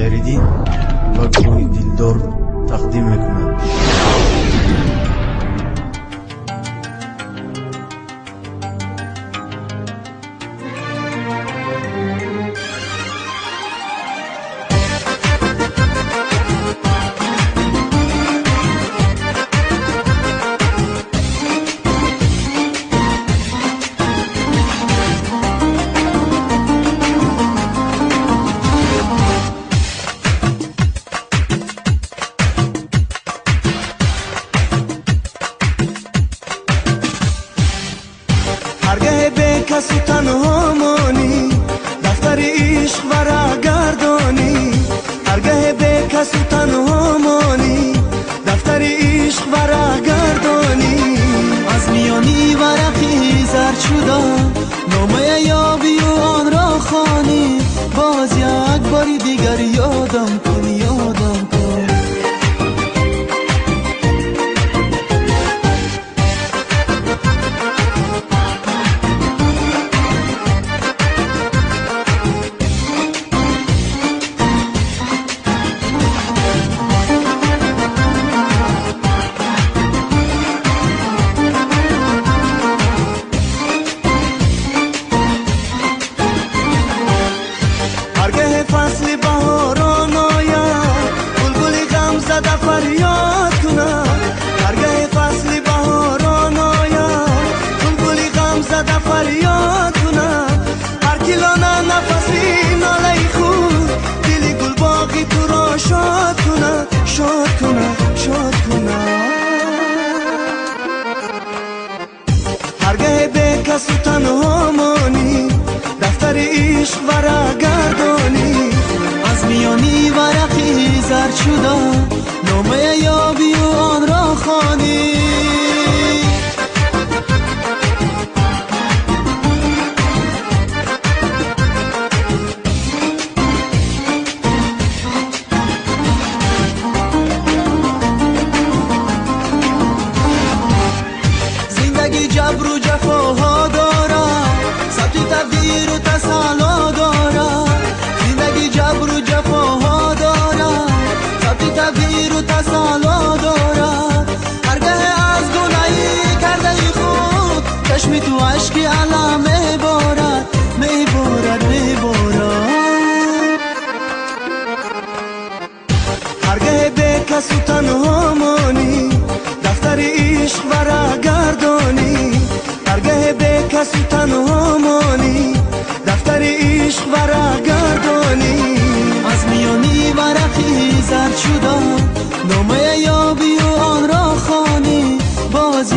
فریدین و گروه دلدار تقدیم میکنند. هرگاه به کس و تنها مانی دفتر عشق ورا گردانی هرگاه به کس و تنها مانی دفتر عشق ورا گردانی از میانی ورقی زرد شده نامه یابی و آن را خوانی باز یک باری دیگر یادم کن یادم کن هرگاه فصل بهاران آید بلبل غم زده فریاد کند هرگاه فصل بهاران آید بلبل غم زده فریاد کند هر کلانه نفسی ناله خود دل گل باغی تو را شاد کند شاد کند شاد کند هرگاه به کس و تنها مانی دفتر عشق ورا گردانی از میانی ورقی زرد شده نامه یابی و آن را خوانی زندگی جبر و جفاها دارد سبتی تقدیر و تسلا دارد زندگی جبر و جفاها دارد سبتی تقدیر و تسلا دارد هرگاه از گناهی کرده خود چشمی تو عشقی علم میبارد میبارد میبارد هرگاه به کس و تنها مانی دفتر عشق ورا گردانی هرگاه به کس و تنها مانی دفتر عشق ورا گردانی از میانی ورقی زرد شده نامه یابی و آن را خوانی باز